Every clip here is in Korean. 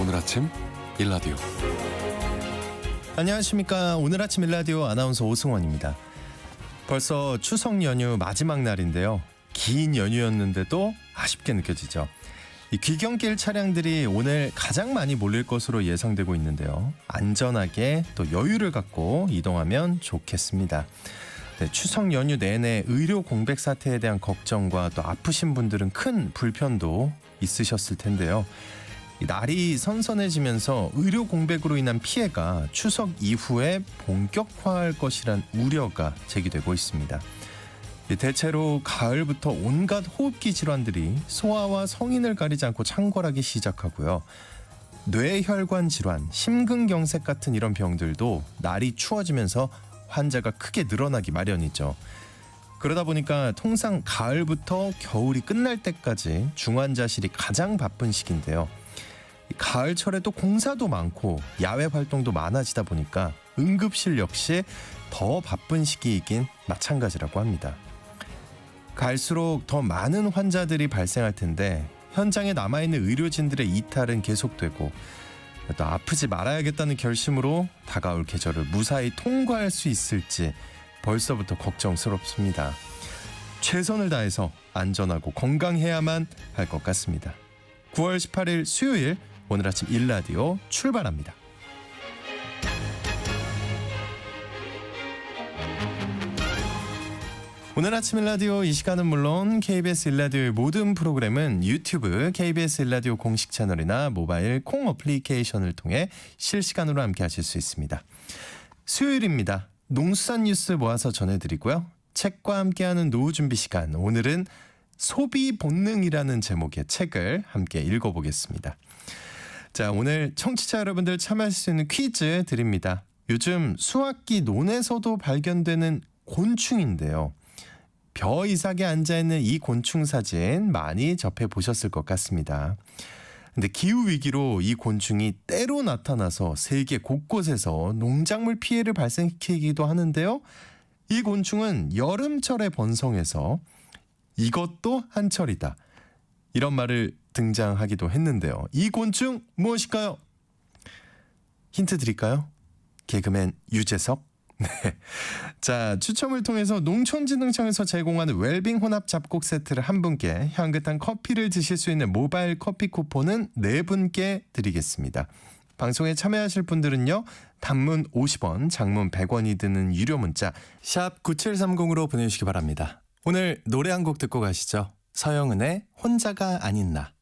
오늘 아침 일라디오. 안녕하십니까. 오늘 아침 일라디오 아나운서 오승원입니다. 벌써 추석 연휴 마지막 날인데요. 긴 연휴였는데도 아쉽게 느껴지죠. 이 귀경길 차량들이 오늘 가장 많이 몰릴 것으로 예상되고 있는데요. 안전하게 또 여유를 갖고 이동하면 좋겠습니다. 네, 추석 연휴 내내 의료 공백 사태에 대한 걱정과 또 아프신 분들은 큰 불편도 있으셨을 텐데요. 날이 선선해지면서 의료 공백으로 인한 피해가 추석 이후에 본격화할 것이란 우려가 제기되고 있습니다. 대체로 가을부터 온갖 호흡기 질환들이 소아와 성인을 가리지 않고 창궐하기 시작하고요. 뇌혈관 질환, 심근경색 같은 이런 병들도 날이 추워지면서 환자가 크게 늘어나기 마련이죠. 그러다 보니까 통상 가을부터 겨울이 끝날 때까지 중환자실이 가장 바쁜 시기인데요. 가을철에도 공사도 많고 야외 활동도 많아지다 보니까 응급실 역시 더 바쁜 시기이긴 마찬가지라고 합니다. 갈수록 더 많은 환자들이 발생할 텐데 현장에 남아있는 의료진들의 이탈은 계속되고 또 아프지 말아야겠다는 결심으로 다가올 계절을 무사히 통과할 수 있을지 벌써부터 걱정스럽습니다. 최선을 다해서 안전하고 건강해야만 할 것 같습니다. 9월 18일 수요일 오늘 아침 일라디오 출발합니다. 오늘 아침 일라디오 이 시간은 물론 KBS 일라디오의 모든 프로그램은 유튜브 KBS 일라디오 공식 채널이나 모바일 콩 어플리케이션을 통해 실시간으로 함께 하실 수 있습니다. 수요일입니다. 농수산 뉴스 모아서 전해드리고요. 책과 함께하는 노후 준비 시간, 오늘은 소비 본능이라는 제목의 책을 함께 읽어보겠습니다. 자, 오늘 청취자 여러분들 참여할 수 있는 퀴즈 드립니다. 요즘 수학기 논에서도 발견되는 곤충인데요. 벼 이삭에 앉아있는 이 곤충 사진 많이 접해보셨을 것 같습니다. 근데 기후위기로 이 곤충이 때로 나타나서 세계 곳곳에서 농작물 피해를 발생시키기도 하는데요. 이 곤충은 여름철에 번성해서 이것도 한철이다, 이런 말을 등장하기도 했는데요. 이 곤충 무엇일까요? 힌트 드릴까요? 개그맨 유재석? 네. 자, 추첨을 통해서 농촌진흥청에서 제공하는 웰빙 혼합 잡곡 세트를 한 분께, 향긋한 커피를 드실 수 있는 모바일 커피 쿠폰은 4분께 드리겠습니다. 방송에 참여하실 분들은요, 단문 50원, 장문 100원이 드는 유료 문자 샵 9730으로 보내주시기 바랍니다. 오늘 노래 한 곡 듣고 가시죠. 서영은의 혼자가 아닌 나.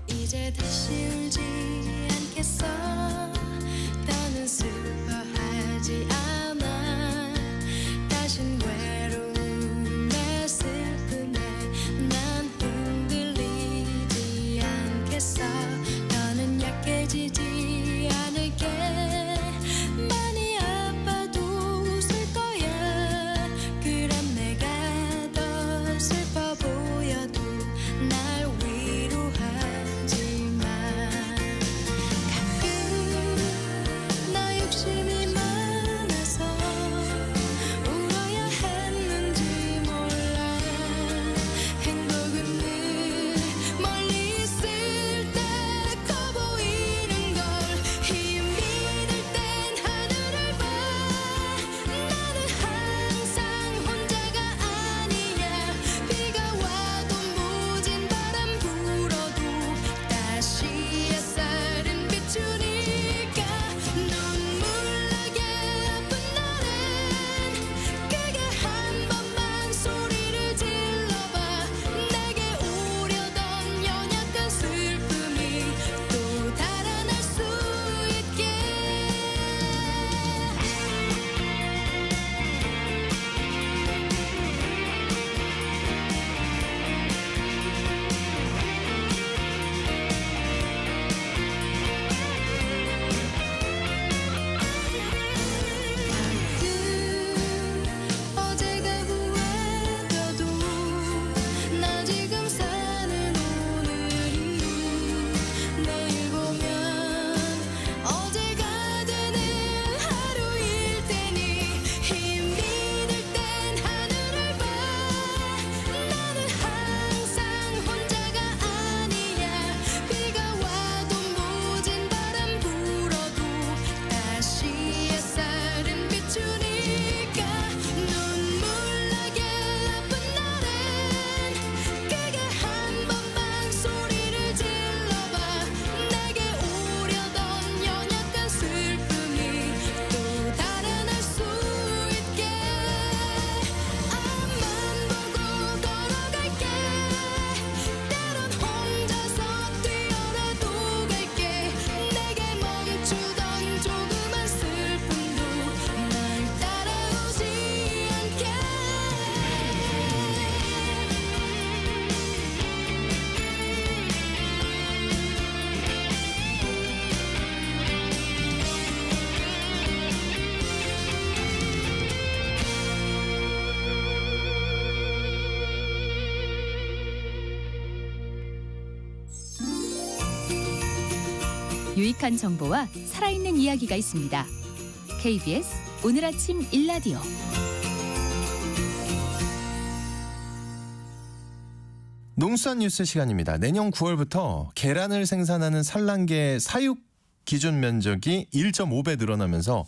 이제 다시 울지 않겠어. 유익한 정보와 살아있는 이야기가 있습니다. KBS 오늘 아침 일라디오. 농수산 뉴스 시간입니다. 내년 9월부터 계란을 생산하는 산란계 사육 기준 면적이 1.5배 늘어나면서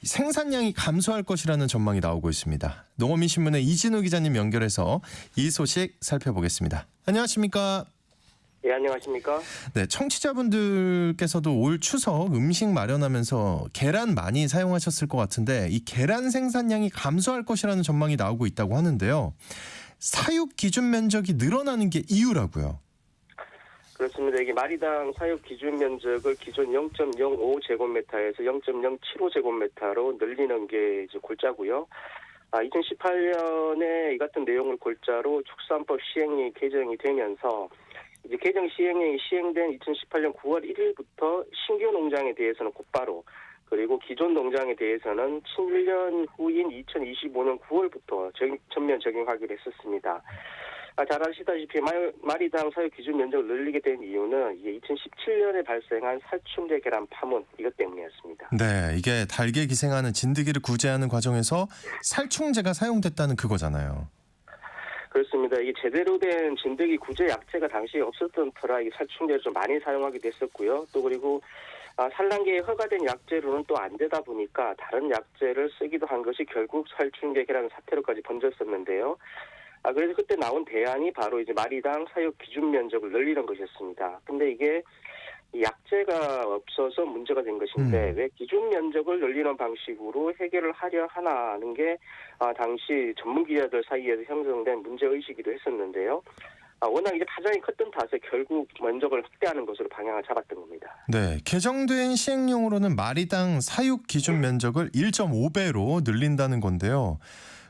생산량이 감소할 것이라는 전망이 나오고 있습니다. 농어민신문의 이진우 기자님 연결해서 이 소식 살펴보겠습니다. 안녕하십니까? 예, 안녕하십니까? 네, 청취자분들께서도 올 추석 음식 마련하면서 계란 많이 사용하셨을 것 같은데 이 계란 생산량이 감소할 것이라는 전망이 나오고 있다고 하는데요. 사육 기준 면적이 늘어나는 게 이유라고요. 그렇습니다. 이게 마리당 사육 기준 면적을 기존 0.05제곱미터에서 0.075제곱미터로 늘리는 게 이제 골자고요. 2018년에 이 같은 내용을 골자로 축산법 시행령이 개정이 되면서 이제 개정 시행령이 시행된 2018년 9월 1일부터 신규 농장에 대해서는 곧바로, 그리고 기존 농장에 대해서는 1년 후인 2025년 9월부터 전면 적용하기로 했었습니다. 잘 아시다시피 마리당 사육 기준 면적을 늘리게 된 이유는 이게 2017년에 발생한 살충제 계란 파문 이것 때문이었습니다. 네, 이게 닭에 기생하는 진드기를 구제하는 과정에서 살충제가 사용됐다는 그거잖아요. 그렇습니다. 이게 제대로 된 진드기 구제 약제가 당시에 없었던 터라 이 살충제를 좀 많이 사용하게 됐었고요. 또 그리고 산란계에 허가된 약제로는 또 안 되다 보니까 다른 약제를 쓰기도 한 것이 결국 살충제 계란 사태로까지 번졌었는데요. 그래서 그때 나온 대안이 바로 이제 마리당 사육 기준 면적을 늘리는 것이었습니다. 근데 이게 약제가 없어서 문제가 된 것인데 왜 기준 면적을 늘리는 방식으로 해결을 하려 하나는 게 당시 전문 기자들 사이에서 형성된 문제 의식이기도 했었는데요. 워낙 이제 파장이 컸던 탓에 결국 면적을 확대하는 것으로 방향을 잡았던 겁니다. 네, 개정된 시행령으로는 마리당 사육 기준 면적을 1.5배로 늘린다는 건데요.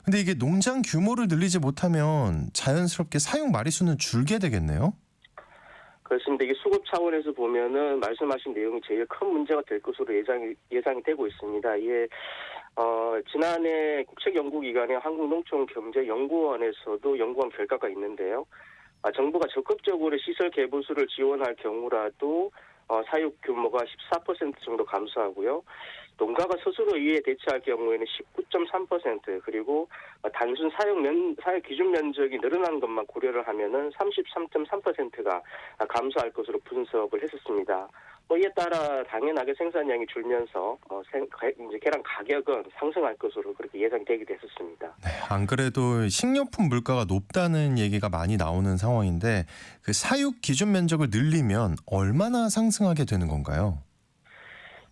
근데 이게 농장 규모를 늘리지 못하면 자연스럽게 사육 마리수는 줄게 되겠네요? 그렇습니다. 이게 수급 차원에서 보면은 말씀하신 내용이 제일 큰 문제가 될 것으로 예상이 되고 있습니다. 이게 지난해 국책연구기관의 한국농촌경제연구원에서도 연구한 결과가 있는데요. 정부가 적극적으로 시설 개보수를 지원할 경우라도 사육 규모가 14% 정도 감소하고요. 농가가 스스로 이에 대처할 경우에는 19.3%, 그리고 단순 사육 기준 면적이 늘어난 것만 고려를 하면은 33.3%가 감소할 것으로 분석을 했었습니다. 이에 따라 당연하게 생산량이 줄면서 이제 계란 가격은 상승할 것으로 그렇게 예상이 되기도 했었습니다. 네, 안 그래도 식료품 물가가 높다는 얘기가 많이 나오는 상황인데 그 사육 기준 면적을 늘리면 얼마나 상승하게 되는 건가요?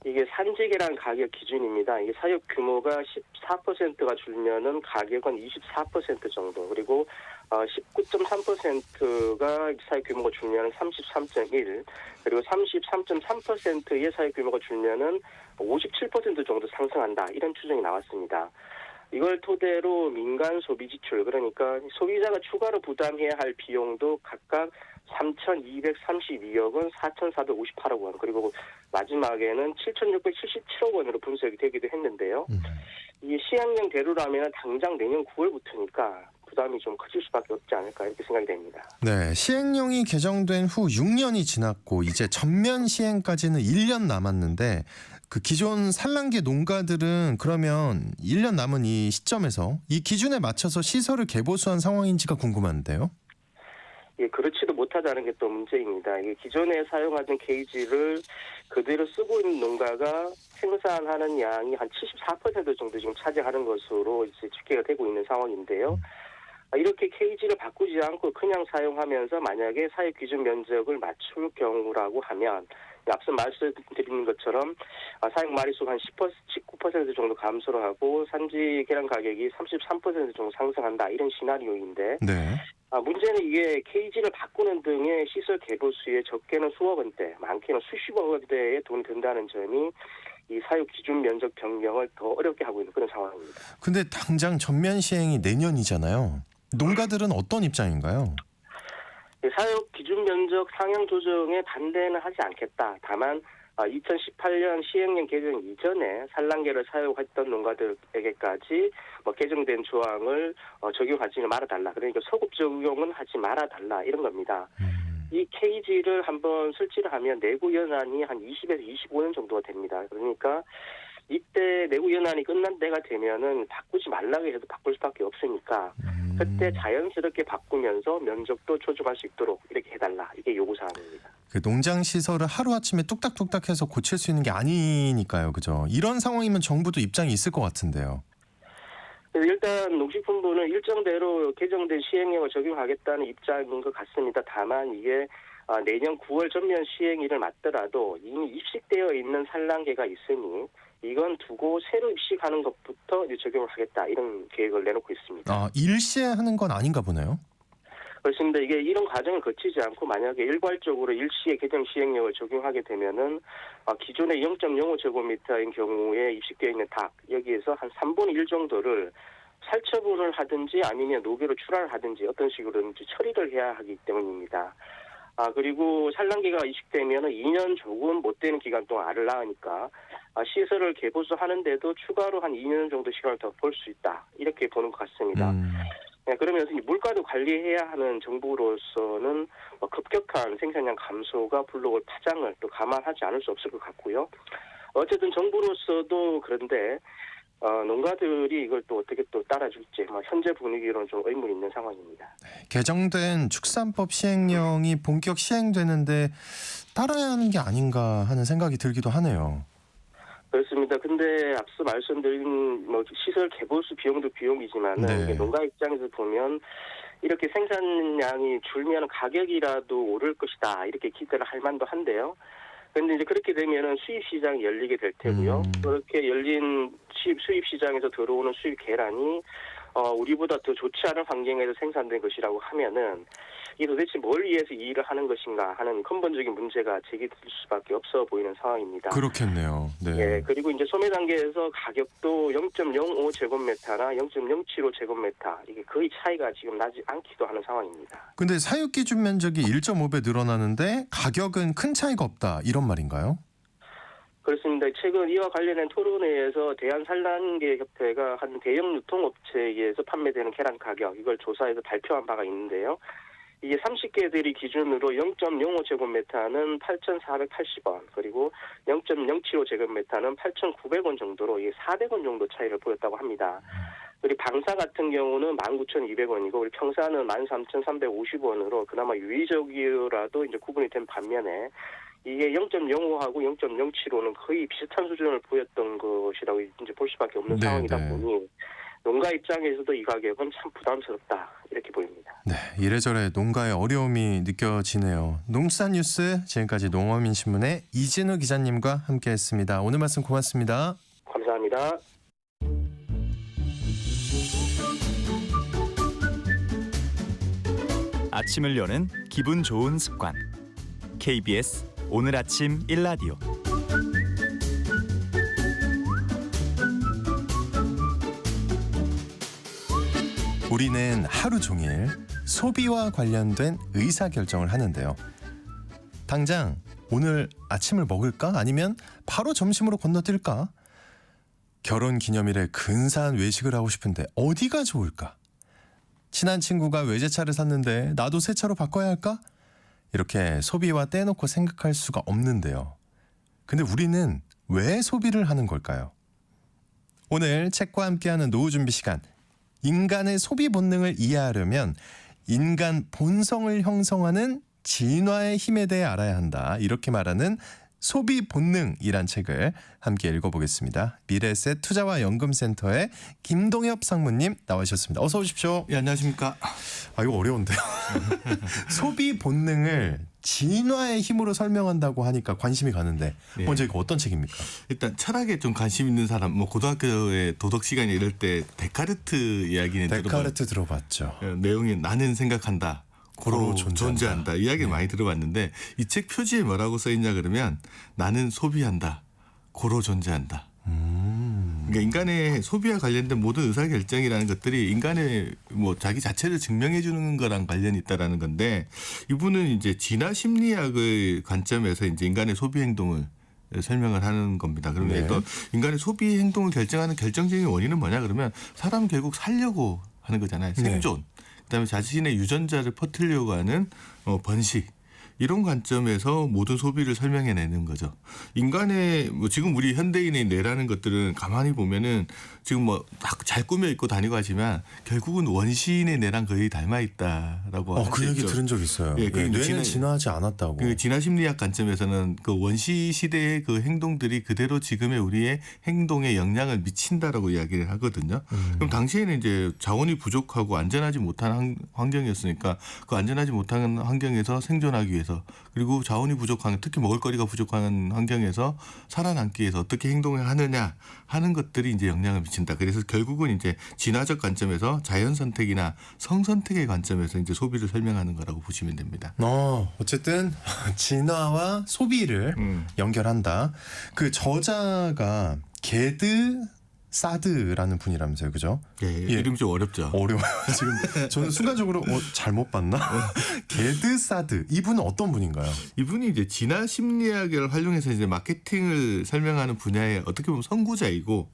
이게 산지 계란 가격 기준입니다. 이게 사육 규모가 14%가 줄면은 가격은 24% 정도, 그리고 19.3%가 사육 규모가 줄면은 33.1, 그리고 33.3%의 사육 규모가 줄면은 57% 정도 상승한다, 이런 추정이 나왔습니다. 이걸 토대로 민간 소비 지출, 그러니까 소비자가 추가로 부담해야 할 비용도 각각 3,232억 원, 4,458억 원, 그리고 마지막에는 7,677억 원으로 분석이 되기도 했는데요. 이 시행령대로라면 당장 내년 9월부터니까 부담이 좀 커질 수밖에 없지 않을까, 이렇게 생각이 됩니다. 네, 시행령이 개정된 후 6년이 지났고 이제 전면 시행까지는 1년 남았는데 그 기존 산란계 농가들은 그러면 1년 남은 이 시점에서 이 기준에 맞춰서 시설을 개보수한 상황인지가 궁금한데요. 예, 그렇지도 못하다는 게 또 문제입니다. 이게 기존에 사용하던 케이지를 그대로 쓰고 있는 농가가 생산하는 양이 한 74% 정도 지금 차지하는 것으로 이제 집계가 되고 있는 상황인데요. 이렇게 케이지를 바꾸지 않고 그냥 사용하면서 만약에 사육 기준 면적을 맞출 경우라고 하면 앞서 말씀드린 것처럼 사육 마리수가 한 19% 정도 감소를 하고 산지 계란 가격이 33% 정도 상승한다, 이런 시나리오인데 네. 문제는 이게 케이지를 바꾸는 등의 시설 개보수에 적게는 수억 원대, 많게는 수십억 원대의 돈이 든다는 점이 이 사육 기준 면적 변경을 더 어렵게 하고 있는 그런 상황입니다. 근데 당장 전면 시행이 내년이잖아요. 농가들은 어떤 입장인가요? 사육 기준 면적 상향 조정에 반대는 하지 않겠다. 다만 2018년 시행령 개정 이전에 산란계를 사용했던 농가들에게까지 개정된 조항을 적용하지 말아달라. 그러니까 소급 적용은 하지 말아달라, 이런 겁니다. 이 KG를 한번 설치를 하면 내구 연한이 한 20에서 25년 정도가 됩니다. 그러니까 이때 내구 연한이 끝난 때가 되면은 바꾸지 말라고 해도 바꿀 수밖에 없으니까 그때 자연스럽게 바꾸면서 면적도 조정할 수 있도록 이렇게 해달라. 이게 요구 사항입니다. 그 농장 시설을 하루 아침에 뚝딱뚝딱 해서 고칠 수 있는 게 아니니까요, 그죠? 이런 상황이면 정부도 입장이 있을 것 같은데요. 그래서 일단 농식품부는 일정대로 개정된 시행령을 적용하겠다는 입장인 것 같습니다. 다만 이게 내년 9월 전면 시행일을 맞더라도 이미 입식되어 있는 산란계가 있으니 이건 두고 새로 입식하는 것부터 이제 적용을 하겠다 이런 계획을 내놓고 있습니다. 일시에 하는 건 아닌가 보네요. 그렇습니다. 이게 이런 과정을 거치지 않고 만약에 일괄적으로 일시에 개정 시행령을 적용하게 되면은 기존의 0.05제곱미터인 경우에 입식되어 있는 닭 여기에서 한 3분의 1 정도를 살처분을 하든지 아니면 노계로 출하를 하든지 어떤 식으로든지 처리를 해야 하기 때문입니다. 그리고 산란계가 이식되면은 2년 조금 못 되는 기간 동안 알을 낳으니까 시설을 개보수하는데도 추가로 한 2년 정도 시간을 더 볼 수 있다. 이렇게 보는 것 같습니다. 네, 그러면서 이 물가도 관리해야 하는 정부로서는 급격한 생산량 감소가 불러올 파장을 또 감안하지 않을 수 없을 것 같고요. 어쨌든 정부로서도 그런데 농가들이 이걸 또 어떻게 또 따라줄지 현재 분위기로는 좀 의문이 있는 상황입니다. 개정된 축산법 시행령이 본격 시행되는데 따라야 하는 게 아닌가 하는 생각이 들기도 하네요. 그렇습니다. 근데 앞서 말씀드린 시설 개보수 비용도 비용이지만은 네. 농가 입장에서 보면 이렇게 생산량이 줄면 가격이라도 오를 것이다 이렇게 기대를 할 만도 한데요. 그런데 이제 그렇게 되면은 수입 시장이 열리게 될 테고요. 그렇게 열린 수입 시장에서 들어오는 수입 계란이 우리보다 더 좋지 않은 환경에서 생산된 것이라고 하면은 이게 도대체 뭘 위해서 이 일을 하는 것인가 하는 근본적인 문제가 제기될 수밖에 없어 보이는 상황입니다. 그렇겠네요. 네. 예, 그리고 이제 소매 단계에서 가격도 0.05제곱미터나 0.07제곱미터 이게 거의 차이가 지금 나지 않기도 하는 상황입니다. 근데 사육 기준 면적이 1.5배 늘어나는데 가격은 큰 차이가 없다 이런 말인가요? 그렇습니다. 최근 이와 관련된 토론회에서 대한산란계협회가 한 대형 유통업체에 의해서 판매되는 계란 가격 이걸 조사해서 발표한 바가 있는데요. 이게 30개들이 기준으로 0.05제곱미터는 8,480원 그리고 0.075제곱미터는 8,900원 정도로 이게 400원 정도 차이를 보였다고 합니다. 우리 방사 같은 경우는 19,200원이고 우리 평사는 13,350원으로 그나마 유의적이라도 이제 구분이 된 반면에 이게 0.05하고 0.075는 거의 비슷한 수준을 보였던 것이라고 이제 볼 수밖에 없는 상황이다 보니 농가 입장에서도 이 가격은 참 부담스럽다 이렇게 보입니다. 네, 이래저래 농가의 어려움이 느껴지네요. 농수산뉴스 지금까지 농어민신문의 이진우 기자님과 함께했습니다. 오늘 말씀 고맙습니다. 감사합니다. 아침을 여는 기분 좋은 습관. KBS 오늘 아침 1라디오. 우리는 하루 종일 소비와 관련된 의사결정을 하는데요. 당장 오늘 아침을 먹을까? 아니면 바로 점심으로 건너뛸까? 결혼기념일에 근사한 외식을 하고 싶은데 어디가 좋을까? 친한 친구가 외제차를 샀는데 나도 새 차로 바꿔야 할까? 이렇게 소비와 떼놓고 생각할 수가 없는데요. 근데 우리는 왜 소비를 하는 걸까요? 오늘 책과 함께하는 노후 준비 시간, 인간의 소비 본능을 이해하려면 인간 본성을 형성하는 진화의 힘에 대해 알아야 한다. 이렇게 말하는 소비 본능이란 책을 함께 읽어보겠습니다. 미래에셋 투자와 연금센터의 김동엽 상무님 나와주셨습니다. 어서 오십시오. 예, 안녕하십니까. 이거 어려운데요. 소비 본능을 진화의 힘으로 설명한다고 하니까 관심이 가는데 먼저 이거 어떤 책입니까? 일단 철학에 좀 관심 있는 사람, 고등학교에 도덕 시간에 이럴 때 데카르트 이야기는 데카르트 들어봤죠. 내용이 나는 생각한다. 고로 존재한다. 이야기를 많이 들어봤는데 이 책 표지에 뭐라고 써 있냐 그러면 나는 소비한다. 고로 존재한다. 그러니까 인간의 소비와 관련된 모든 의사결정이라는 것들이 인간의 자기 자체를 증명해 주는 거랑 관련이 있다라는 건데 이분은 이제 진화 심리학의 관점에서 이제 인간의 소비 행동을 설명을 하는 겁니다. 그러면 또 인간의 소비 행동을 결정하는 결정적인 원인은 뭐냐 그러면 사람은 결국 살려고 하는 거잖아요. 생존. 그다음에 자신의 유전자를 퍼뜨리려고 하는 번식. 이런 관점에서 모든 소비를 설명해내는 거죠. 인간의 뭐 지금 우리 현대인의 뇌라는 것들은 가만히 보면은 지금 뭐 잘 꾸며 입고 다니고 하지만 결국은 원시인의 뇌랑 거의 닮아 있다라고. 그 얘기 들은 적 있어요. 예, 그 뇌는 진화하지 않았다고. 그 진화 심리학 관점에서는 그 원시 시대의 그 행동들이 그대로 지금의 우리의 행동에 영향을 미친다라고 이야기를 하거든요. 그럼 당시에는 이제 자원이 부족하고 안전하지 못한 환경이었으니까 그 안전하지 못한 환경에서 생존하기 위해서 그리고 자원이 부족한 특히 먹을거리가 부족한 환경에서 살아남기 위해서 어떻게 행동을 하느냐 하는 것들이 이제 영향을 미친다. 그래서 결국은 이제 진화적 관점에서 자연 선택이나 성 선택의 관점에서 이제 소비를 설명하는 거라고 보시면 됩니다. 어쨌든 진화와 소비를 연결한다. 그 저자가 게드 사드라는 분이라면서요, 그죠? 예, 이름 좀 어렵죠. 어려워요. 지금 저는 순간적으로 잘못 봤나? 게드 사드 이분은 어떤 분인가요? 이분이 이제 진화 심리학을 활용해서 이제 마케팅을 설명하는 분야의 어떻게 보면 선구자이고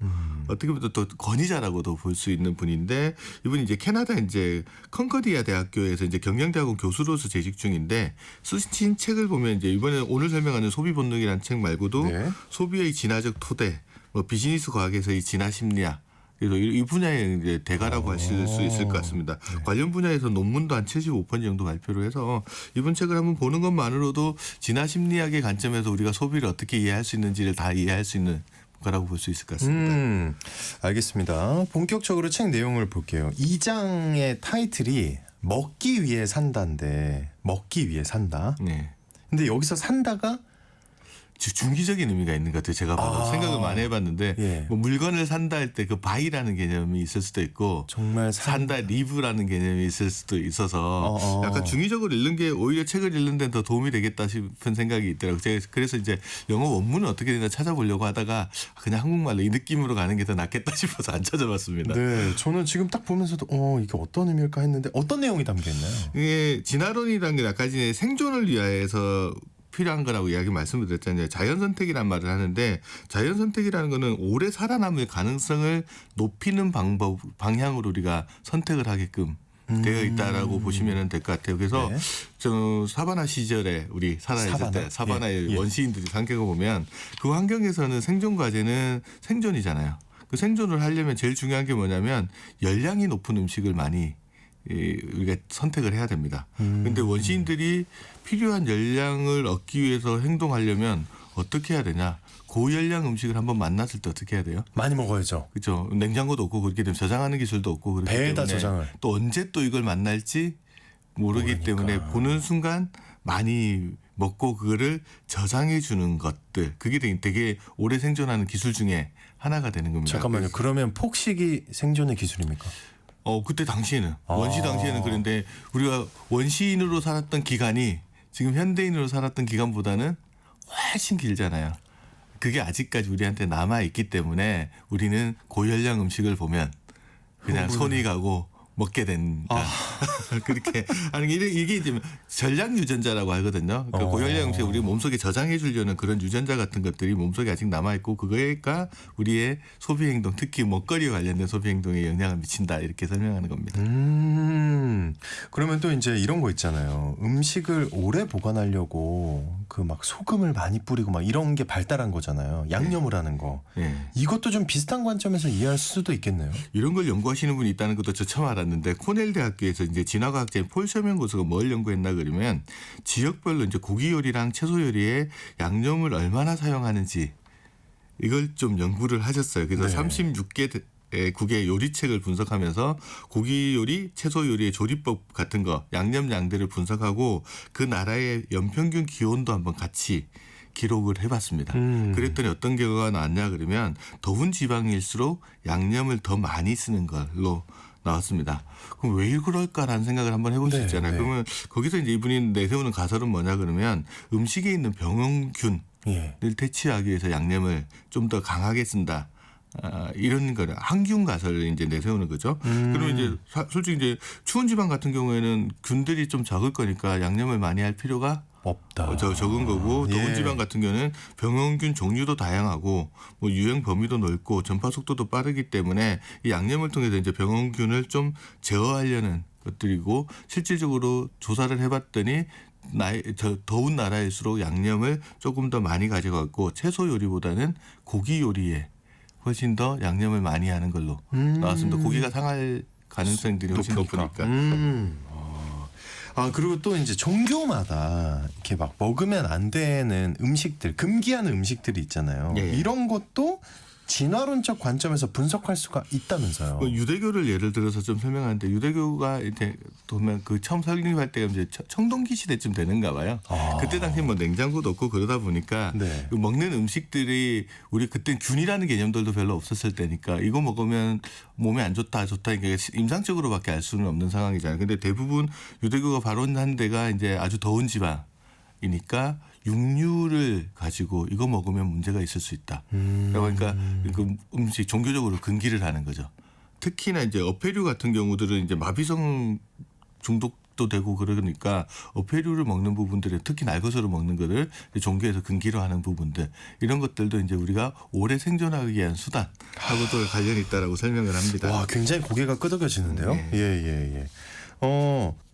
어떻게 보면 또 권위자라고도 볼 수 있는 분인데 이분이 이제 캐나다 이제 컨커디아 대학교에서 이제 경영대학원 교수로서 재직 중인데 쓰신 책을 보면 이제 이번에 오늘 설명하는 소비 본능이라는 책 말고도 네. 소비의 진화적 토대, 뭐 비즈니스 과학에서의 진화 심리학. 그래서 이 분야의 이제 대가라고 하실 수 있을 것 같습니다. 네. 관련 분야에서 논문도 한 75편 정도 발표를 해서 이번 책을 한번 보는 것만으로도 진화 심리학의 관점에서 우리가 소비를 어떻게 이해할 수 있는지를 다 이해할 수 있는 거라고 볼 수 있을 것 같습니다. 알겠습니다. 본격적으로 책 내용을 볼게요. 2장의 타이틀이 먹기 위해 산다인데 먹기 위해 산다. 네. 근데 여기서 산다가 중기적인 의미가 있는 것 같아요. 제가 봐도 생각을 많이 해봤는데 예. 뭐 물건을 산다 할 때 그 바이라는 개념이 있을 수도 있고 정말 산다 리브라는 개념이 있을 수도 있어서 약간 중의적으로 읽는 게 오히려 책을 읽는 데는 더 도움이 되겠다 싶은 생각이 있더라고요. 제가 그래서 이제 영어 원문은 어떻게 되나 찾아보려고 하다가 그냥 한국말로 이 느낌으로 가는 게 더 낫겠다 싶어서 안 찾아봤습니다. 네, 저는 지금 딱 보면서도 이게 어떤 의미일까 했는데 어떤 내용이 담겨 있나요? 이게 진화론이라는 게 아까 전에 생존을 위해서 필요한 거라고 이야기 말씀을 드렸잖아요. 자연 선택이란 말을 하는데 자연 선택이라는 거는 오래 살아남을 가능성을 높이는 방향으로 우리가 선택을 하게끔 되어 있다라고 보시면 될 것 같아요. 그래서 네. 저 사바나 시절에 우리 살아있을 때 사바나의 예. 원시인들이 생각해 보면 그 환경에서는 생존 과제는 생존이잖아요. 그 생존을 하려면 제일 중요한 게 뭐냐면 열량이 높은 음식을 많이 우리가 선택을 해야 됩니다. 그런데 원시인들이 필요한 열량을 얻기 위해서 행동하려면 어떻게 해야 되냐? 고열량 음식을 한번 만났을 때 어떻게 해야 돼요? 많이 먹어야죠. 그렇죠. 냉장고도 없고 그렇게 되면 저장하는 기술도 없고 그렇기 배에다 때문에 저장을. 또 언제 또 이걸 만날지 모르기 때문에 보는 순간 많이 먹고 그거를 저장해 주는 것들 그게 되게 오래 생존하는 기술 중에 하나가 되는 겁니다. 잠깐만요. 그러면 폭식이 생존의 기술입니까? 그때 당시에는 원시 당시에는 그런데 우리가 원시인으로 살았던 기간이 지금 현대인으로 살았던 기간보다는 훨씬 길잖아요. 그게 아직까지 우리한테 남아 있기 때문에 우리는 고열량 음식을 보면 그냥 손이 가고 먹게 된다. 그렇게 하는 게 이게 이제 전략 유전자라고 하거든요. 그러니까 고열량 음식 우리 몸속에 저장해 주려는 그런 유전자 같은 것들이 몸속에 아직 남아 있고 그거가 우리의 소비 행동, 특히 먹거리와 관련된 소비 행동에 영향을 미친다 이렇게 설명하는 겁니다. 그러면 또 이제 이런 거 있잖아요. 음식을 오래 보관하려고 그 막 소금을 많이 뿌리고 막 이런 게 발달한 거잖아요. 양념을 하는 거. 네. 이것도 좀 비슷한 관점에서 이해할 수도 있겠네요. 이런 걸 연구하시는 분이 있다는 것도 저 처음 알았는데 코넬 대학교에서 이제 진화과학자인 폴 셔먼 교수가 뭘 연구했나 그러면 지역별로 이제 고기 요리랑 채소 요리에 양념을 얼마나 사용하는지 이걸 좀 연구를 하셨어요. 그래서 네. 36개 국의 요리책을 분석하면서 고기 요리, 채소 요리의 조리법 같은 거 양념량들을 분석하고 그 나라의 연평균 기온도 한번 같이 기록을 해봤습니다. 그랬더니 어떤 결과가 나왔냐 그러면 더운 지방일수록 양념을 더 많이 쓰는 걸로 나왔습니다. 그럼 왜 그럴까라는 생각을 한번 해볼 수 있잖아요. 네. 그러면 거기서 이제 이분이 내세우는 가설은 뭐냐 그러면 음식에 있는 병원균을 퇴치하기 위해서 양념을 좀 더 강하게 쓴다. 이런 거를 항균 가설을 이제 내세우는 거죠. 그러면 이제 솔직히 이제 추운 지방 같은 경우에는 균들이 좀 적을 거니까 양념을 많이 할 필요가 없다. 적은 거고 더운 지방 같은 경우는 병원균 종류도 다양하고 뭐 유행 범위도 넓고 전파 속도도 빠르기 때문에 이 양념을 통해서 이제 병원균을 좀 제어하려는 것들이고 실질적으로 조사를 해봤더니 더운 나라일수록 양념을 조금 더 많이 가져갔고 채소 요리보다는 고기 요리에 훨씬 더 양념을 많이 하는 걸로 나왔습니다. 고기가 상할 가능성들이 훨씬 높으니까. 아 그리고 또 이제 종교마다 이렇게 막 먹으면 안 되는 음식들, 금기하는 음식들이 있잖아요. 예. 이런 것도 진화론적 관점에서 분석할 수가 있다면서요. 유대교를 예를 들어서 좀 설명하는데 유대교가 이제 보면 그 처음 설립할 때가 이제 청동기 시대쯤 되는가 봐요. 그때 당시 뭐 냉장고도 없고 그러다 보니까 네. 먹는 음식들이 우리 그때 균이라는 개념들도 별로 없었을 때니까 이거 먹으면 몸에 안 좋다 이게 임상적으로밖에 알 수는 없는 상황이잖아요. 근데 대부분 유대교가 발원한 데가 이제 아주 더운 지방이니까 육류를 가지고 이거 먹으면 문제가 있을 수 있다. 그러니까 그 음식 종교적으로 금기를 하는 거죠. 특히나 이제 어패류 같은 경우들은 이제 마비성 중독도 되고 그러니까 어패류를 먹는 부분들에 특히 날것으로 먹는 거를 종교에서 금기로 하는 부분들 이런 것들도 이제 우리가 오래 생존하기 위한 수단하고도 관련이 있다라고 설명을 합니다. 와 굉장히 고개가 끄덕여지는데요. 네. 예.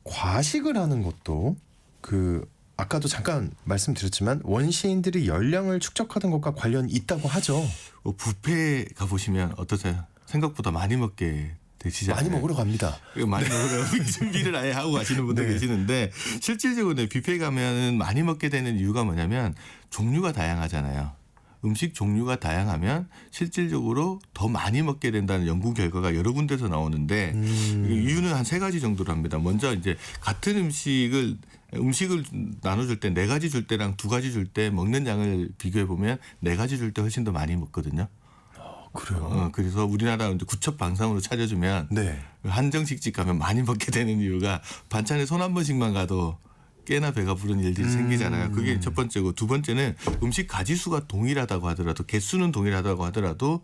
과식을 하는 것도 아까도 잠깐 말씀드렸지만 원시인들이 열량을 축적하던 것과 관련이 있다고 하죠. 뷔페 가보시면 어떠세요? 생각보다 많이 먹게 되시잖아요. 많이 먹으러 갑니다. 많이 먹으러 준비를 아예 하고 가시는 분들 네. 계시는데 실질적으로 뷔페 가면은 많이 먹게 되는 이유가 뭐냐면 종류가 다양하잖아요. 음식 종류가 다양하면 실질적으로 더 많이 먹게 된다는 연구 결과가 여러 군데서 나오는데 이유는 한 3가지 정도로 합니다. 먼저 이제 같은 음식을 나눠줄 때 4가지 줄 때랑 2가지 줄 때 먹는 양을 비교해 보면 4가지 줄 때 훨씬 더 많이 먹거든요. 그래요? 그래서 우리나라 이제 구첩방상으로 차려주면 네. 한정식집 가면 많이 먹게 되는 이유가 반찬에 손 한 번씩만 가도 꽤나 배가 부른 일들이 생기잖아요. 그게 첫 번째고 두 번째는 음식 가지수가 동일하다고 하더라도 개수는 동일하다고 하더라도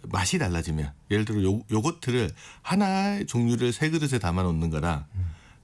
맛이 달라지면 예를 들어 요거트를 하나의 종류를 3그릇에 담아 놓는 거랑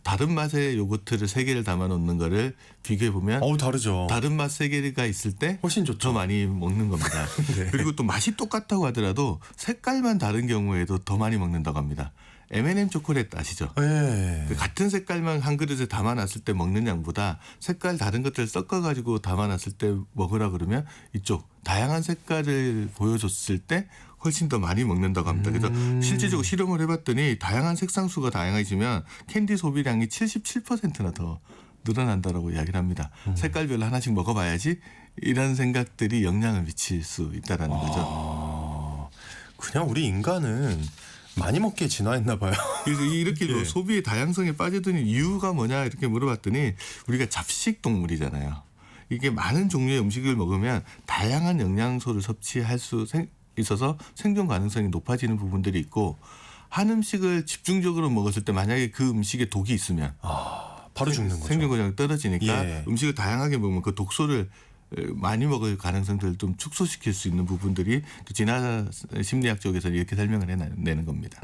다른 맛의 요거트를 3개를 담아 놓는 거를 비교해 보면 다르죠. 다른 맛 3개가 있을 때 훨씬 좋죠. 더 많이 먹는 겁니다. 네. 그리고 또 맛이 똑같다고 하더라도 색깔만 다른 경우에도 더 많이 먹는다고 합니다. M&M 초콜릿 아시죠? 네. 같은 색깔만 한 그릇에 담아놨을 때 먹는 양보다 색깔 다른 것들을 섞어가지고 담아놨을 때 먹으라 그러면 이쪽 다양한 색깔을 보여줬을 때 훨씬 더 많이 먹는다고 합니다. 그래서 실질적으로 실험을 해봤더니 다양한 색상수가 다양해지면 캔디 소비량이 77%나 더 늘어난다라고 이야기를 합니다. 색깔별로 하나씩 먹어봐야지 이런 생각들이 영향을 미칠 수 있다라는 거죠. 그냥 우리 인간은 많이 먹기에 진화했나 봐요. 그래서 이렇게 예. 소비의 다양성에 빠져드는 이유가 뭐냐 이렇게 물어봤더니 우리가 잡식 동물이잖아요. 이게 많은 종류의 음식을 먹으면 다양한 영양소를 섭취할 수 있어서 생존 가능성이 높아지는 부분들이 있고 한 음식을 집중적으로 먹었을 때 만약에 그 음식에 독이 있으면 바로 죽는 거죠. 생존 과정이 떨어지니까 예. 음식을 다양하게 먹으면 그 독소를 많이 먹을 가능성들을 좀 축소시킬 수 있는 부분들이 또 진화 심리학 쪽에서 이렇게 설명을 해내는 겁니다.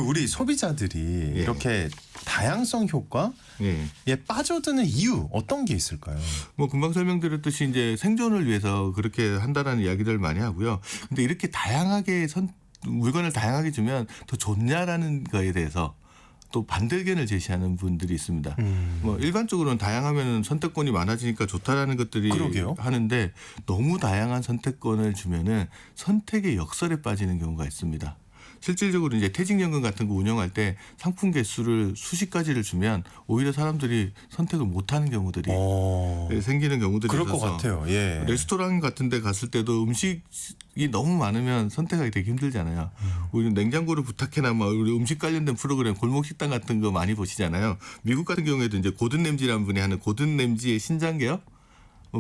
우리 소비자들이 예. 이렇게 다양성 효과에 예. 빠져드는 이유 어떤 게 있을까요? 뭐 금방 설명드렸듯이 이제 생존을 위해서 그렇게 한다라는 이야기들 많이 하고요. 근데 이렇게 다양하게 물건을 다양하게 주면 더 좋냐라는 거에 대해서 또 반대 의견을 제시하는 분들이 있습니다. 뭐 일반적으로는 다양하면 선택권이 많아지니까 좋다라는 것들이 그러게요. 하는데 너무 다양한 선택권을 주면은 선택의 역설에 빠지는 경우가 있습니다. 실질적으로 이제 퇴직연금 같은 거 운영할 때 상품 개수를 수십 가지를 주면 오히려 사람들이 선택을 못하는 경우들이 생기는 경우들이 그럴 있어서 것 같아요. 예. 레스토랑 같은 데 갔을 때도 음식이 너무 많으면 선택하기 되게 힘들잖아요. 우리 냉장고를 부탁해나 뭐 우리 음식 관련된 프로그램 골목 식당 같은 거 많이 보시잖아요. 미국 같은 경우에도 이제 고든 램지라는 분이 하는 고든 램지의 신장개요.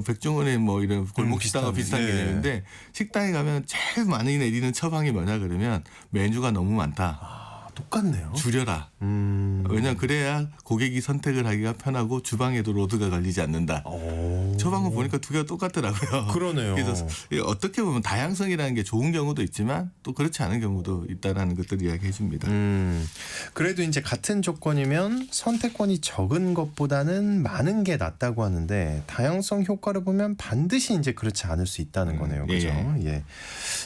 백종원의 뭐 이런 골목 식당과 비슷한 예. 개념인데 식당에 가면 제일 많이 내리는 처방이 뭐냐 그러면 메뉴가 너무 많다. 똑같네요. 줄여라. 왜냐하면 그래야 고객이 선택을 하기가 편하고 주방에도 로드가 걸리지 않는다. 처방을 보니까 두 개가 똑같더라고요. 그러네요. 그래서 어떻게 보면 다양성이라는 게 좋은 경우도 있지만 또 그렇지 않은 경우도 있다라는 것들을 이야기해 줍니다. 그래도 이제 같은 조건이면 선택권이 적은 것보다는 많은 게 낫다고 하는데 다양성 효과를 보면 반드시 이제 그렇지 않을 수 있다는 거네요. 그죠? 예.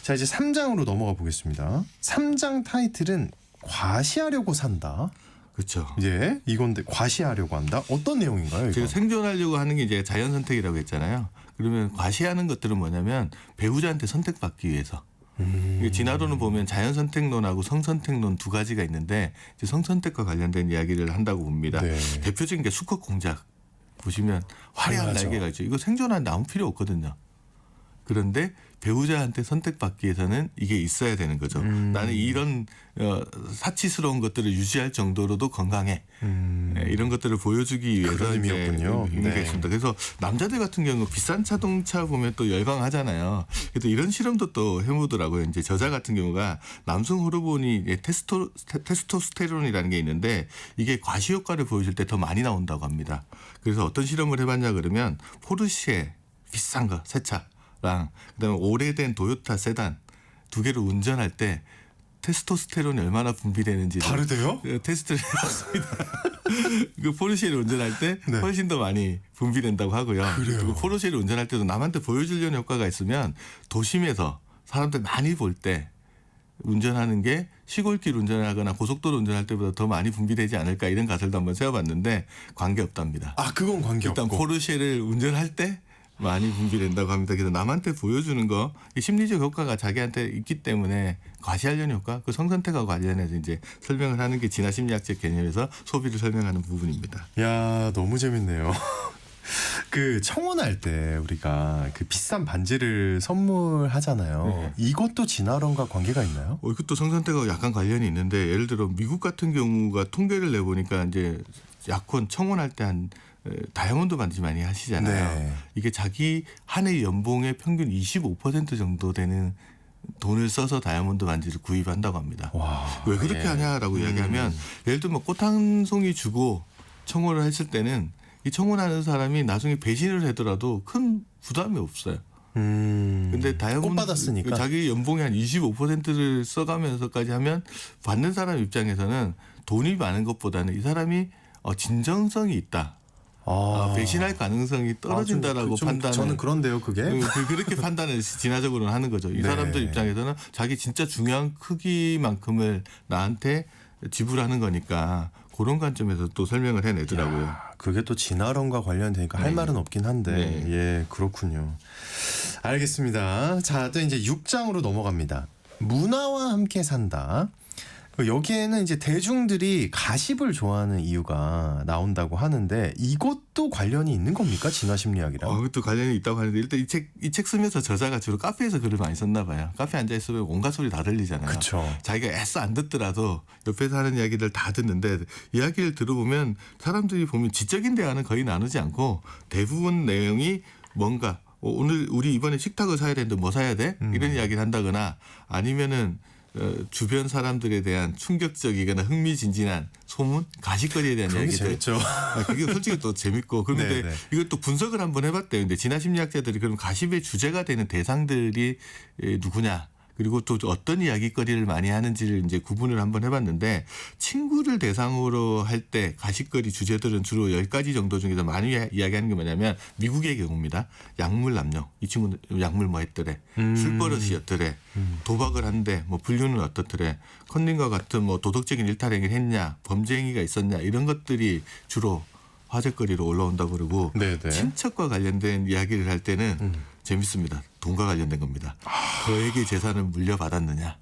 자, 이제 3장으로 넘어가 보겠습니다. 3장 타이틀은 과시하려고 산다. 그렇죠. 예, 이건데 과시하려고 한다. 어떤 내용인가요? 이거? 제가 생존하려고 하는 게 이제 자연 선택이라고 했잖아요. 그러면 과시하는 것들은 뭐냐면 배우자한테 선택받기 위해서. 이게 진화론을 보면 자연 선택론하고 성선택론 두 가지가 있는데 이제 성선택과 관련된 이야기를 한다고 봅니다. 네. 대표적인 게 수컷 공작 보시면 화려한 화려하죠. 날개가 있죠. 이거 생존하는데 아무 필요 없거든요. 그런데 배우자한테 선택받기 위해서는 이게 있어야 되는 거죠. 나는 이런 사치스러운 것들을 유지할 정도로도 건강해. 이런 것들을 보여주기 위해서 그런 의미였군요. 의미가 네. 있습니다. 그래서 남자들 같은 경우 비싼 자동차 보면 또 열광하잖아요. 그래도 이런 실험도 또 해보더라고요. 이제 저자 같은 경우가 남성 호르몬이 테스토스테론이라는 게 있는데 이게 과시 효과를 보여줄 때 더 많이 나온다고 합니다. 그래서 어떤 실험을 해봤냐 그러면 포르쉐 비싼 거 새 차. 그다음에 오래된 도요타 세단 두 개를 운전할 때 테스토스테론이 얼마나 분비되는지 다르대요? 테스트를 해봤습니다. 그 포르쉐를 운전할 때 네. 훨씬 더 많이 분비된다고 하고요. 그래요? 그리고 포르쉐를 운전할 때도 남한테 보여주려는 효과가 있으면 도심에서 사람들 많이 볼 때 운전하는 게 시골길 운전하거나 고속도로 운전할 때보다 더 많이 분비되지 않을까 이런 가설도 한번 세워봤는데 관계없답니다. 아, 그건 관계없고. 일단 포르쉐를 운전할 때 많이 분비된다고 합니다. 그래서 남한테 보여주는 거 심리적 효과가 자기한테 있기 때문에 과시하려는 효과, 그 성선택하고 관련해서 이제 설명을 하는 게 진화 심리학적 개념에서 소비를 설명하는 부분입니다. 야, 너무 재밌네요. 그 청혼할 때 우리가 그 비싼 반지를 선물하잖아요. 네. 이것도 진화론과 관계가 있나요? 이것도 성선택하고 약간 관련이 있는데 예를 들어 미국 같은 경우가 통계를 내보니까 이제 약혼 청혼할 때 한 다이아몬드 반지 많이 하시잖아요. 네. 이게 자기 한 해 연봉의 평균 25% 정도 되는 돈을 써서 다이아몬드 반지를 구입한다고 합니다. 와, 왜 그렇게 예. 하냐라고 이야기하면 예를 들면 꽃 한 송이 주고 청혼을 했을 때는 이 청혼하는 사람이 나중에 배신을 하더라도 큰 부담이 없어요. 근데 다이아몬드 꽃 받았으니까. 자기 연봉의 한 25%를 써가면서까지 하면 받는 사람 입장에서는 돈이 많은 것보다는 이 사람이 진정성이 있다. 배신할 가능성이 떨어진다라고 판단을 저는 그런데요, 그게. 그렇게 판단을 진화적으로는 하는 거죠. 이 네. 사람들 입장에서는 자기 진짜 중요한 크기만큼을 나한테 지불하는 거니까 그런 관점에서 또 설명을 해내더라고요. 그게 또 진화론과 관련되니까 할 네. 말은 없긴 한데 네. 예, 그렇군요. 알겠습니다. 자, 또 이제 6장으로 넘어갑니다. 문화와 함께 산다. 여기에는 이제 대중들이 가십을 좋아하는 이유가 나온다고 하는데 이것도 관련이 있는 겁니까? 진화 심리학이랑? 그것도 관련이 있다고 하는데 일단 이 책 쓰면서 저자가 주로 카페에서 글을 많이 썼나 봐요. 카페에 앉아 있으면 온갖 소리 다 들리잖아요. 그렇죠. 자기가 애써 안 듣더라도 옆에서 하는 이야기를 다 듣는데 이야기를 들어보면 사람들이 보면 지적인 대화는 거의 나누지 않고 대부분 내용이 뭔가 오늘 우리 이번에 식탁을 사야 되는데 뭐 사야 돼? 이런 이야기를 한다거나 아니면은 주변 사람들에 대한 충격적이거나 흥미진진한 소문, 가십거리에 대한 그런 게 이야기들. 재밌죠. 그게 솔직히 또 재밌고 그런데 네, 네. 이것도 분석을 한번 해봤대요. 근데 진화 심리학자들이 그럼 가십의 주제가 되는 대상들이 누구냐? 그리고 또 어떤 이야기거리를 많이 하는지를 이제 구분을 한번 해봤는데 친구를 대상으로 할 때 가십거리 주제들은 주로 10가지 정도 중에서 많이 이야기하는 게 뭐냐면 미국의 경우입니다. 약물 남용. 이 친구는 약물 뭐 했더래. 술버릇이었더래. 도박을 한대. 뭐 불륜은 어떻더래. 컨닝과 같은 뭐 도덕적인 일탈행위를 했냐. 범죄 행위가 있었냐. 이런 것들이 주로 화제거리로 올라온다고 그러고 네네. 친척과 관련된 이야기를 할 때는 재밌습니다. 돈과 관련된 겁니다. 그에게 재산을 물려받았느냐.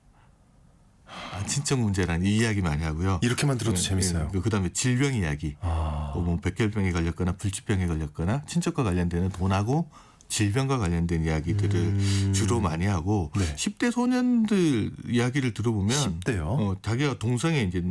친척 문제란 이 이야기 많이 하고요. 이렇게만 들어도 재밌어요. 그다음에 질병 이야기. 뭐 백혈병에 걸렸거나 불치병에 걸렸거나 친척과 관련되는 돈하고 질병과 관련된 이야기들을 주로 많이 하고 네. 10대 소년들 이야기를 들어보면 10대요? 자기가 동성애 이제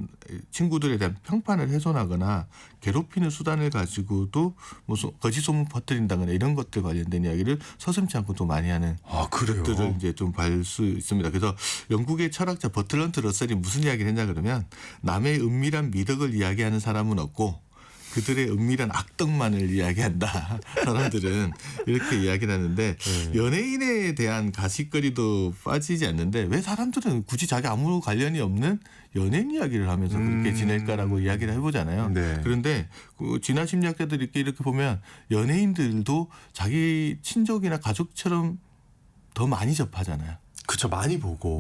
친구들에 대한 평판을 훼손하거나 괴롭히는 수단을 가지고도 뭐 거짓 소문 퍼뜨린다거나 이런 것들 관련된 이야기를 서슴지 않고 또 많이 하는 그래요? 것들을 이제 좀 볼 수 있습니다. 그래서 영국의 철학자 버틀런트 러셀이 무슨 이야기를 했냐 그러면 남의 은밀한 미덕을 이야기하는 사람은 없고 그들의 은밀한 악덕만을 이야기한다. 사람들은 이렇게 이야기를 하는데 연예인에 대한 가십거리도 빠지지 않는데 왜 사람들은 굳이 자기 아무 관련이 없는 연예인 이야기를 하면서 그렇게 지낼까라고 이야기를 해보잖아요. 네. 그런데 그 진화 심리학자들이 이렇게 보면 연예인들도 자기 친족이나 가족처럼 더 많이 접하잖아요. 그쵸, 많이 보고.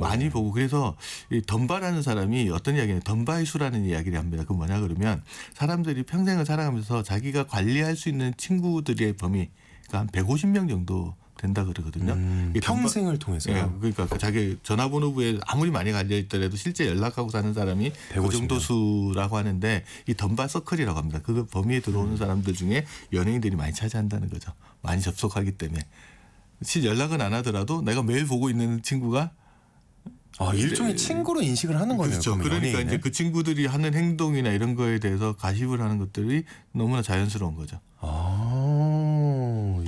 그래서 이 덤바라는 사람이 어떤 이야기냐, 덤바의 수라는 이야기를 합니다. 그 뭐냐 그러면 사람들이 평생을 살아가면서 자기가 관리할 수 있는 친구들의 범위가 한 150명 정도 된다 그러거든요. 이 평생을 통해서요. 예, 그러니까 자기 전화번호부에 아무리 많이 갈려 있더라도 실제 연락하고 사는 사람이 그 150명. 정도 수라고 하는데 이 덤바 서클이라고 합니다. 그 범위에 들어오는 사람들 중에 연예인들이 많이 차지한다는 거죠. 많이 접속하기 때문에. 실 연락은 안 하더라도 내가 매일 보고 있는 친구가 일종의 친구로 인식을 하는 거네요. 그렇죠. 그러면 그러니까 연예인을. 이제 그 친구들이 하는 행동이나 이런 거에 대해서 가십을 하는 것들이 너무나 자연스러운 거죠.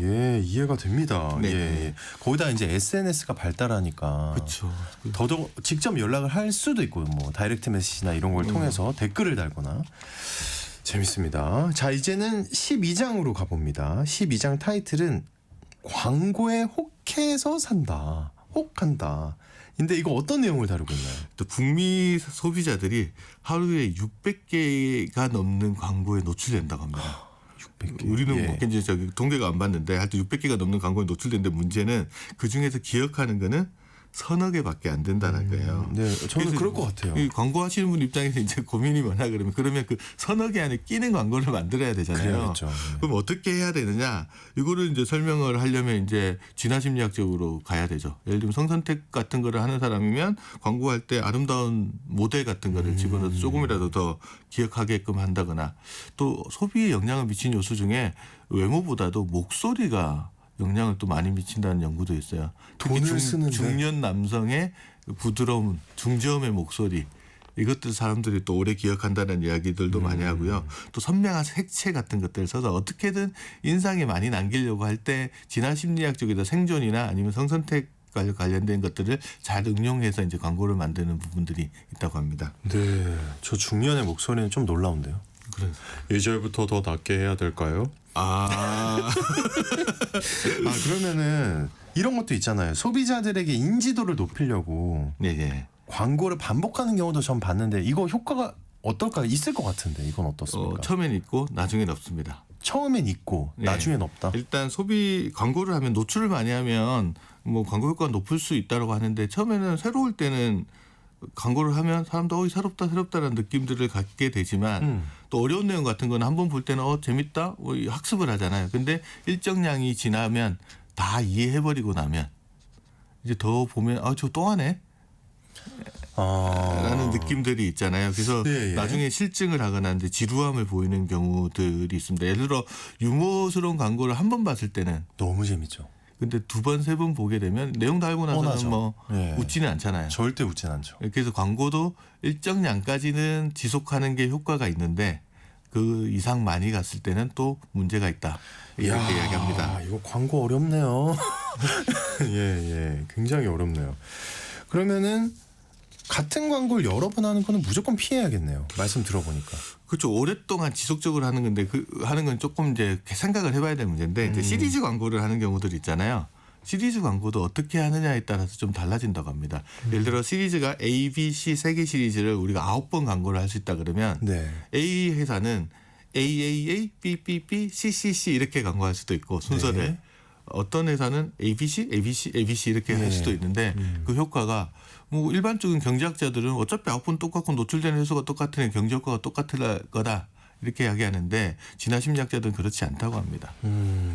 예, 이해가 됩니다. 네. 예. 거기다 이제 SNS가 발달하니까 그렇죠. 더더욱 직접 연락을 할 수도 있고, 뭐 다이렉트 메시지나 이런 걸 통해서 댓글을 달거나. 재밌습니다. 자, 이제는 12장으로 가봅니다. 12장 타이틀은 광고에 혹해서 산다, 혹한다. 근데 이거 어떤 내용을 다루고 있나요? 또 북미 소비자들이 하루에 600개가 넘는 광고에 노출된다고 합니다. 600개. 우리는 예. 뭐 이제 저기 통계가 안 봤는데 하여튼 600개가 넘는 광고에 노출되는데 문제는 그 중에서 기억하는 거는 서너 개밖에 안 된다는 거예요. 네, 저는 그래서 그럴 것 같아요. 이 광고하시는 분 입장에서 이제 고민이 뭐냐 그러면 그 서너 개 안에 끼는 광고를 만들어야 되잖아요. 그래야겠죠. 네. 그럼 어떻게 해야 되느냐? 이거를 이제 설명을 하려면 이제 진화심리학적으로 가야 되죠. 예를 들면 성선택 같은 거를 하는 사람이면 광고할 때 아름다운 모델 같은 거를 집어넣어서 조금이라도 더 기억하게끔 한다거나 또 소비에 영향을 미친 요소 중에 외모보다도 목소리가 영향을 또 많이 미친다는 연구도 있어요. 특히 돈을 쓰는데. 중년 남성의 부드러운 중저음의 목소리 이것들 사람들이 또 오래 기억한다는 이야기들도 많이 하고요. 또 선명한 색채 같은 것들을 써서 어떻게든 인상에 많이 남기려고 할 때 진화심리학 쪽에서 생존이나 아니면 성선택 관련된 것들을 잘 응용해서 이제 광고를 만드는 부분들이 있다고 합니다. 네, 저 중년의 목소리는 좀 놀라운데요. 그래. 2절부터 더 낮게 해야 될까요? 그러면은 이런 것도 있잖아요. 소비자들에게 인지도를 높이려고 네. 광고를 반복하는 경우도 전 봤는데 이거 효과가 어떨까요? 있을 것 같은데 이건 어떻습니까? 처음엔 있고 나중엔 없습니다. 처음엔 있고 네. 나중엔 없다. 일단 소비 광고를 하면 노출을 많이 하면 뭐 광고 효과가 높을 수 있다고 하는데 처음에는 새로울 때는 광고를 하면 사람도 새롭다라는 느낌들을 갖게 되지만 또 어려운 내용 같은 거는 한번 볼 때는 재밌다 학습을 하잖아요. 근데 일정량이 지나면 다 이해해버리고 나면 이제 더 보면 저 또 하네 라는 느낌들이 있잖아요. 그래서 네, 예. 나중에 실증을 하거나 이제 지루함을 보이는 경우들이 있습니다. 예를 들어 유머스러운 광고를 한 번 봤을 때는 너무 재밌죠. 근데 두 번, 세 번 보게 되면 내용도 알고 뻔하죠. 나서는 뭐 예. 웃지는 않잖아요. 절대 웃진 않죠. 그래서 광고도 일정량까지는 지속하는 게 효과가 있는데 그 이상 많이 갔을 때는 또 문제가 있다. 이렇게 이야기합니다. 이거 광고 어렵네요. 예, 굉장히 어렵네요. 그러면은 같은 광고를 여러 번 하는 거는 무조건 피해야겠네요. 말씀 들어보니까. 그렇죠. 오랫동안 지속적으로 하는 건데 하는 건 조금 이제 생각을 해봐야 될 문제인데 이제 시리즈 광고를 하는 경우들 있잖아요. 시리즈 광고도 어떻게 하느냐에 따라서 좀 달라진다고 합니다. 예를 들어 시리즈가 A, B, C 3개 시리즈를 우리가 9번 광고를 할 수 있다 그러면 네. A 회사는 AAA, BBB, CCC 이렇게 광고할 수도 있고 순서를 네. 어떤 회사는 ABC, ABC, ABC 이렇게 할 수도 있는데 그 효과가 뭐 일반적인 경제학자들은 어차피 9번 똑같고 노출되는 횟수가 똑같으니 경제 효과가 똑같을 거다 이렇게 이야기하는데 진화심리학자들은 그렇지 않다고 합니다.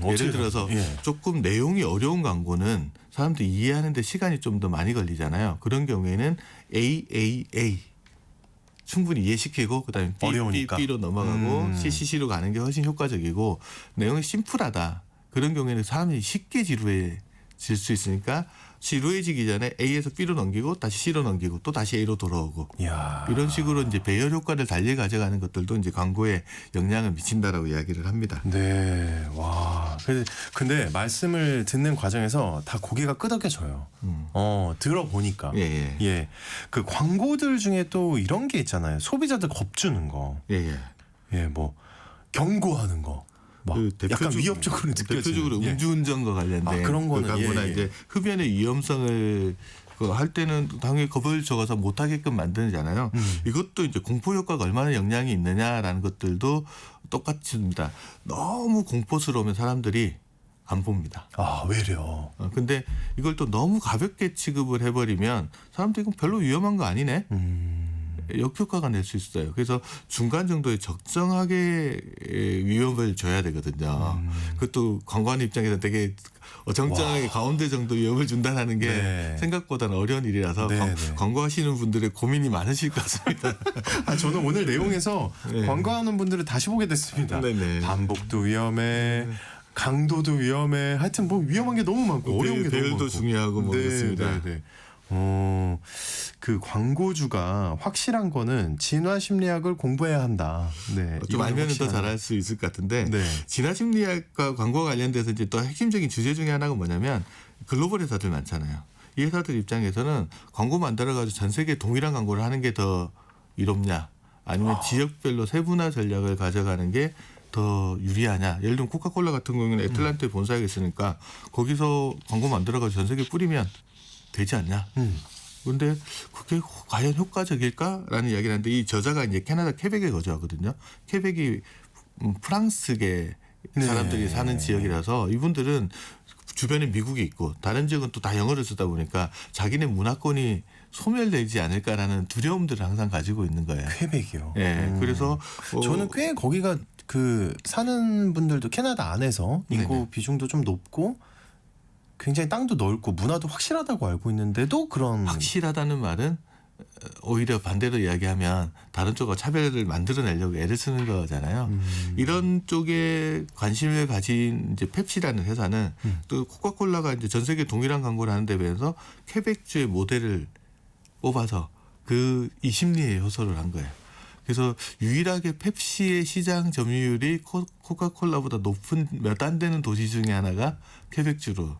예를 들어서 조금 내용이 어려운 광고는 사람들이 이해하는데 시간이 좀 더 많이 걸리잖아요. 그런 경우에는 AAA 충분히 이해시키고 그다음에 어려우니까. B로 넘어가고 CCC로 가는 게 훨씬 효과적이고 내용이 심플하다. 그런 경우에는 사람이 쉽게 지루해질 수 있으니까 지루해지기 전에 A에서 B로 넘기고 다시 C로 넘기고 또 다시 A로 돌아오고 이런 식으로 이제 배열 효과를 달리 가져가는 것들도 이제 광고에 영향을 미친다라고 이야기를 합니다. 네, 와. 근데 말씀을 듣는 과정에서 다 고개가 끄덕여져요. 들어보니까. 예. 그 광고들 중에 또 이런 게 있잖아요. 소비자들 겁주는 거. 예. 뭐 경고하는 거. 막 약간 위협적으로 느껴지는. 대표적으로 음주운전과 관련된 그런 거는 광고나 이제 흡연의 위험성을 할 때는 당연히 겁을 적어서 못하게끔 만드잖아요. 이것도 이제 공포 효과가 얼마나 영향이 있느냐라는 것들도 똑같습니다. 너무 공포스러우면 사람들이 안 봅니다. 아, 왜요? 근데 이걸 또 너무 가볍게 취급을 해버리면 사람들이 이건 별로 위험한 거 아니네? 역효과가 낼 수 있어요. 그래서 중간 정도의 적정하게 위험을 줘야 되거든요. 그것도 관광 입장에서 되게 정정하게 가운데 정도 위험을 준다는 게 네. 생각보다는 어려운 일이라서 네, 네. 관광하시는 분들의 고민이 많으실 것 같습니다. 아, 저는 오늘 내용에서 네. 관광하는 분들을 다시 보게 됐습니다. 네네. 반복도 위험해, 강도도 위험해. 하여튼 뭐 위험한 게 너무 많고 어려운 게 너무 많고. 배열도 중요하고 뭐 그렇습니다. 네. 그 광고주가 확실한 거는 진화 심리학을 공부해야 한다. 네, 좀 이건 알면 더 확실하네. 잘할 수 있을 것 같은데 네. 진화 심리학과 광고 관련돼서 이제 또 핵심적인 주제 중에 하나가 뭐냐면 글로벌 회사들 많잖아요. 이 회사들 입장에서는 광고 만들어가지고 전 세계 동일한 광고를 하는 게 더 이롭냐, 아니면 지역별로 세분화 전략을 가져가는 게 더 유리하냐. 예를 들면 코카콜라 같은 경우는 애틀란타에 본사가 있으니까 거기서 광고 만들어가지고 전 세계에 뿌리면 되지 않냐. 그런데 그게 과연 효과적일까라는 이야기를 하는데, 이 저자가 이제 캐나다 퀘벡에 거주하거든요. 퀘벡이 프랑스계 사람들이 네. 사는 지역이라서 이분들은 주변에 미국이 있고 다른 지역은 또 다 영어를 쓰다 보니까 자기네 문화권이 소멸되지 않을까라는 두려움들을 항상 가지고 있는 거예요. 퀘벡이요. 예, 그래서 저는 꽤 거기가 그 사는 분들도 캐나다 안에서 인구 네네. 비중도 좀 높고 굉장히 땅도 넓고 문화도 확실하다고 알고 있는데도 그런 확실하다는 말은 오히려 반대로 이야기하면 다른 쪽과 차별을 만들어내려고 애를 쓰는 거잖아요. 이런 쪽에 관심을 가진 이제 펩시라는 회사는 또 코카콜라가 이제 전 세계 동일한 광고를 하는 데 비해서 퀘벡주의 모델을 뽑아서 이 심리에 호소를 한 거예요. 그래서 유일하게 펩시의 시장 점유율이 코카콜라보다 높은 몇 안 되는 도시 중에 하나가 퀘벡주로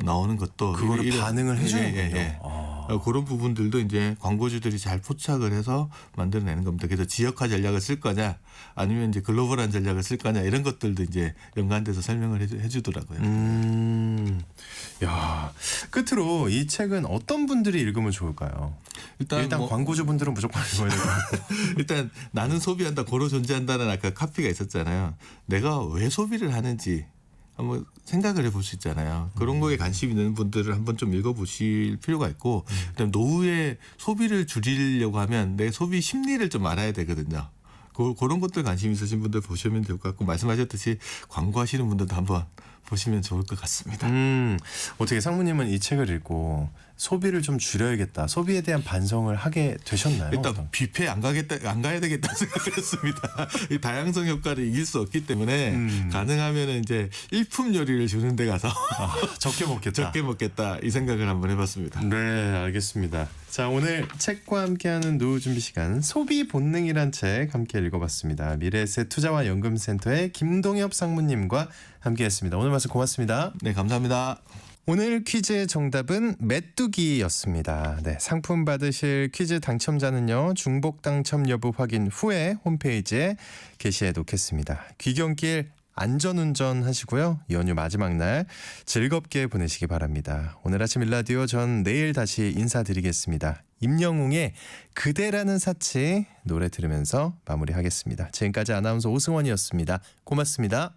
나오는 것도 그거를 반응을 해주는군요. 그런 부분들도 이제 광고주들이 잘 포착을 해서 만들어내는 겁니다. 그래서 지역화 전략을 쓸 거냐, 아니면 이제 글로벌한 전략을 쓸 거냐, 이런 것들도 이제 연관돼서 설명을 해주더라고요. 야, 끝으로 이 책은 어떤 분들이 읽으면 좋을까요? 일단 뭐 광고주분들은 무조건 읽어야 되고. 일단 나는 소비한다, 고로 존재한다는 아까 카피가 있었잖아요. 내가 왜 소비를 하는지 한번 생각을 해볼 수 있잖아요. 그런 거에 관심 있는 분들을 한번 좀 읽어보실 필요가 있고, 그다음 노후에 소비를 줄이려고 하면 내 소비 심리를 좀 알아야 되거든요. 그런 것들 관심 있으신 분들 보시면 될 것 같고, 말씀하셨듯이 광고하시는 분들도 한번 보시면 좋을 것 같습니다. 어떻게 상무님은 이 책을 읽고 소비를 좀 줄여야겠다, 소비에 대한 반성을 하게 되셨나요? 일단 뷔페 안 가야 되겠다 생각했습니다. 이 다양성 효과를 이길 수 없기 때문에 가능하면 이제 일품 요리를 주는 데 가서 적게 먹겠다. 적게 먹겠다, 이 생각을 한번 해봤습니다. 네, 알겠습니다. 자, 오늘 책과 함께하는 노후 준비 시간, 소비 본능이란 책 함께 읽어봤습니다. 미래에셋 투자와 연금센터의 김동엽 상무님과 함께했습니다. 오늘 말씀 고맙습니다. 네, 감사합니다. 오늘 퀴즈의 정답은 메뚜기였습니다. 네, 상품 받으실 퀴즈 당첨자는요, 중복 당첨 여부 확인 후에 홈페이지에 게시해 놓겠습니다. 귀경길 안전운전 하시고요. 연휴 마지막 날 즐겁게 보내시기 바랍니다. 오늘 아침 일라디오, 전 내일 다시 인사드리겠습니다. 임영웅의 그대라는 사치 노래 들으면서 마무리하겠습니다. 지금까지 아나운서 오승원이었습니다. 고맙습니다.